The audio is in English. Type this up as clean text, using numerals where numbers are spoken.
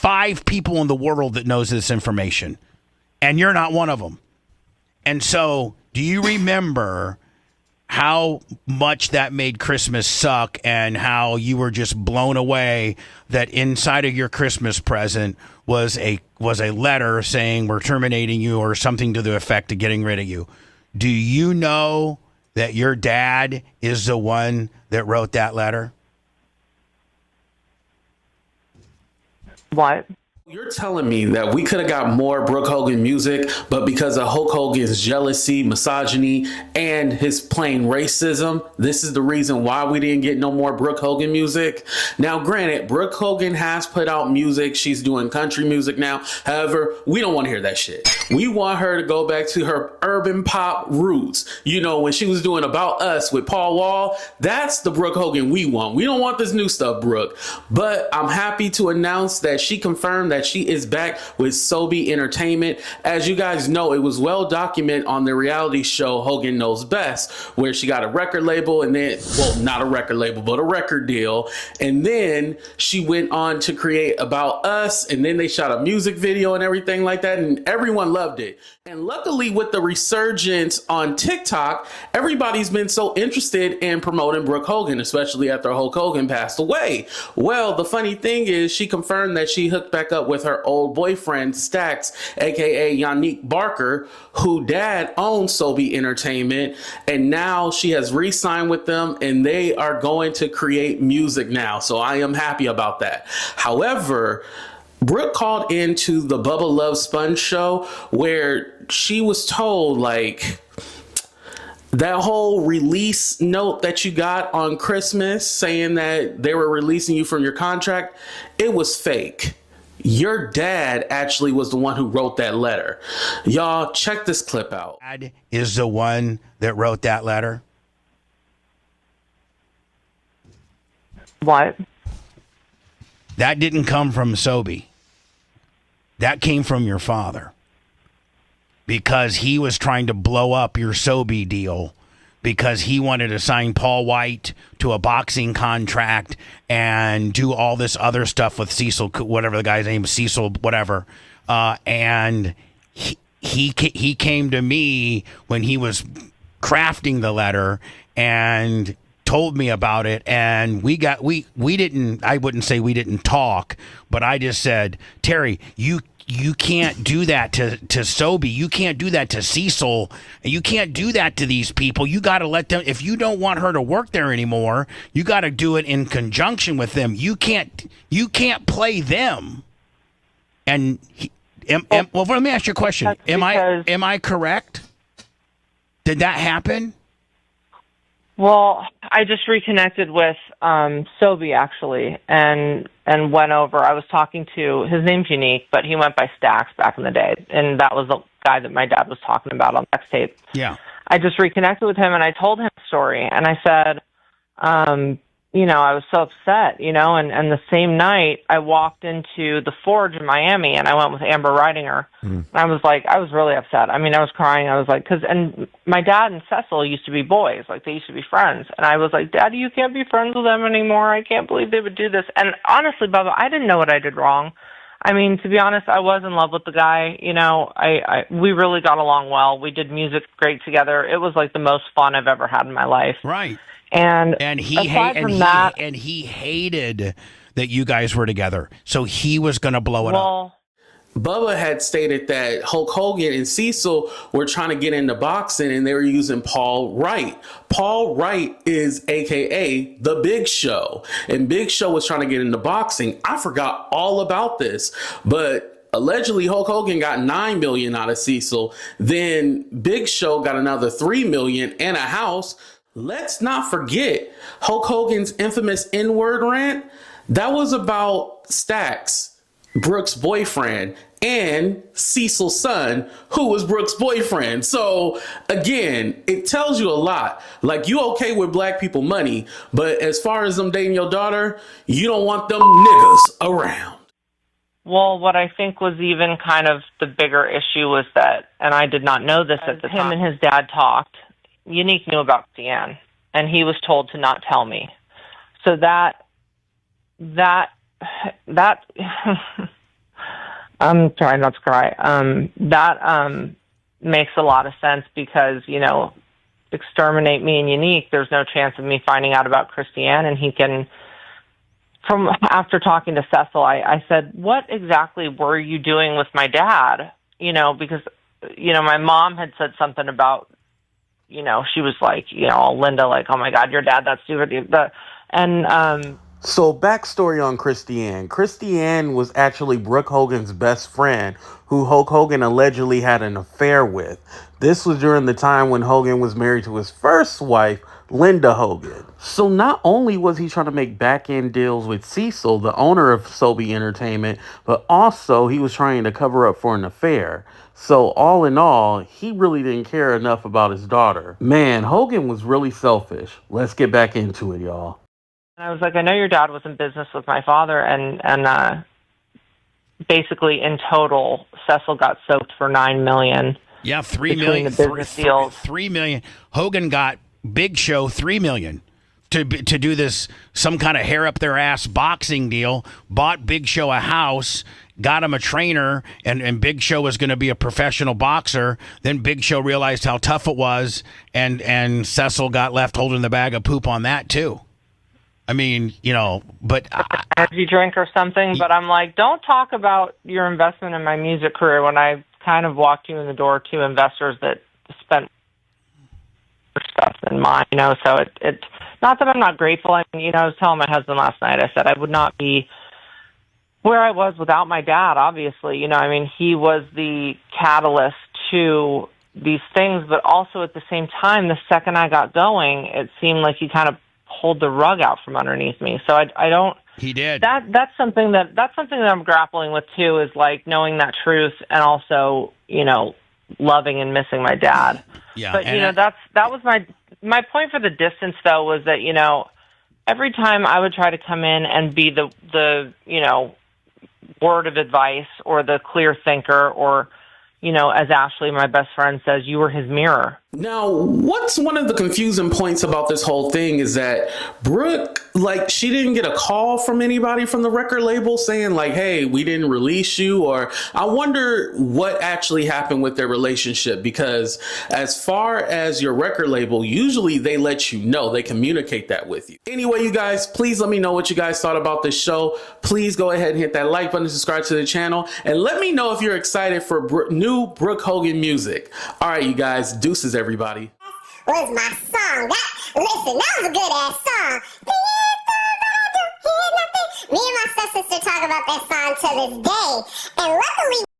5 people in the world that knows this information, and you're not one of them. And so, do you remember how much that made Christmas suck and how you were just blown away that inside of your Christmas present was a letter saying we're terminating you or something to the effect of getting rid of you? Do you know that your dad is the one that wrote that letter? What? You're telling me that we could have got more Brooke Hogan music, but because of Hulk Hogan's jealousy, misogyny, and his plain racism, this is the reason why we didn't get no more Brooke Hogan music? Now, granted, Brooke Hogan has put out music. She's doing country music now. However, we don't want to hear that shit. We want her to go back to her urban pop roots. You know, when she was doing About Us with Paul Wall, that's the Brooke Hogan we want. We don't want this new stuff, Brooke. But I'm happy to announce that she confirmed that she is back with SoBe Entertainment. As you guys know, it was well documented on the reality show Hogan Knows Best, where she got a record label and then, well, not a record label, but a record deal. And then she went on to create About Us, and then they shot a music video and everything like that, and everyone loved it. And luckily, with the resurgence on TikTok, everybody's been so interested in promoting Brooke Hogan, especially after Hulk Hogan passed away. Well, the funny thing is she confirmed that she hooked back up with her old boyfriend, Stax, aka Yannique Barker, who dad owns SoBe Entertainment, and now she has re-signed with them and they are going to create music now. So I am happy about that. However, Brooke called into the Bubba Love Sponge show where she was told, like, that whole release note that you got on Christmas saying that they were releasing you from your contract, it was fake. Your dad actually was the one who wrote that letter. Y'all, check this clip out. Dad is the one that wrote that letter? What? That didn't come from SoBe. That came from your father. Because he was trying to blow up your SoBe deal because he wanted to sign Paul White to a boxing contract and do all this other stuff with Cecil, whatever the guy's name is, Cecil, whatever. And he came to me when he was crafting the letter and told me about it, and we didn't, I wouldn't say we didn't talk, but I just said, Terry, you can't do that to SoBe. You can't do that to Cecil. You can't do that to these people. You got to let them, if you don't want her to work there anymore, you got to do it in conjunction with them. You can't play them. And well, let me ask you a question. Am I correct? Did that happen? Well, I just reconnected with SoBe actually, and went over. I was talking to, his name's Yannique, but he went by Stax back in the day, and that was the guy that my dad was talking about on sex tape. Yeah. I just reconnected with him, and I told him the story, and I said, I was so upset, and the same night I walked into the Forge in Miami, and I went with Amber Ridinger. And I was really upset. I mean, I was crying. I was like, and my dad and Cecil used to be boys, like they used to be friends. And I was like, Daddy, you can't be friends with them anymore. I can't believe they would do this. And honestly, Bubba, I didn't know what I did wrong. I mean, to be honest, I was in love with the guy. We really got along well. We did music great together. It was like the most fun I've ever had in my life. Right. And he hated that you guys were together, so he was going to blow it up. Bubba had stated that Hulk Hogan and Cecil were trying to get into boxing and they were using Paul Wright. Paul Wright is AKA The Big Show, and Big Show was trying to get into boxing. I forgot all about this, but allegedly Hulk Hogan got $9 million out of Cecil. Then Big Show got another $3 million and a house. Let's not forget Hulk Hogan's infamous N-word rant. That was about Stax, Brooke's boyfriend, and Cecil's son, who was Brooke's boyfriend. So again, it tells you a lot. Like, you okay with black people money, but as far as them dating your daughter, you don't want them niggas around. Well, what I think was even kind of the bigger issue was that, and I did not know this at the time, him and his dad talked. Yannique knew about Cian, and he was told to not tell me. So that I'm trying not to cry. That makes a lot of sense because, you know, exterminate me and Yannique, there's no chance of me finding out about Christiane, and he can, from after talking to Cecil, I said, what exactly were you doing with my dad? You know, because, you know, my mom had said something about, you know, she was like, you know, Linda, like, oh my God, your dad, that's stupid. So, backstory on Christiane. Christiane was actually Brooke Hogan's best friend, who Hulk Hogan allegedly had an affair with. This was during the time when Hogan was married to his first wife, Linda Hogan. So, not only was he trying to make back-end deals with Cecil, the owner of SoBe Entertainment, but also he was trying to cover up for an affair. So, all in all, he really didn't care enough about his daughter. Man, Hogan was really selfish. Let's get back into it, y'all. And I was like, I know your dad was in business with my father, and basically in total, Cecil got soaked for $9 million. Yeah, $3 between million. the business deals. $3 million. Hogan got Big Show $3 million to do this some kind of hair up their ass boxing deal. Bought Big Show a house, got him a trainer, and Big Show was going to be a professional boxer. Then Big Show realized how tough it was, and Cecil got left holding the bag of poop on that too. I mean, you know, but energy drink or something. But I'm like, don't talk about your investment in my music career when I kind of walked you in the door to investors that spent stuff than mine, you know. So it's not that I'm not grateful. I mean, you know, I was telling my husband last night, I said I would not be where I was without my dad, obviously. You know, I mean, he was the catalyst to these things, but also at the same time, the second I got going, it seemed like he kind of pulled the rug out from underneath me. So I don't. He did. That's something that I'm grappling with too, is like knowing that truth and also, you know, loving and missing my dad. Yeah. But you know, that was my point for the distance though, was that, you know, every time I would try to come in and be the you know, word of advice or the clear thinker, or, you know, as Ashley, my best friend, says, you were his mirror. Now, what's one of the confusing points about this whole thing is that Brooke, like, she didn't get a call from anybody from the record label saying like, hey, we didn't release you, or I wonder what actually happened with their relationship, because as far as your record label, usually they let you know, they communicate that with you. Anyway, you guys, please let me know what you guys thought about this show. Please go ahead and hit that like button, subscribe to the channel, and let me know if you're excited for new Brooke Hogan music. All right, you guys, deuces, everybody. Was my song. Listen, that was a good ass song. Me and my stepsister talk about that song to this day. And luckily,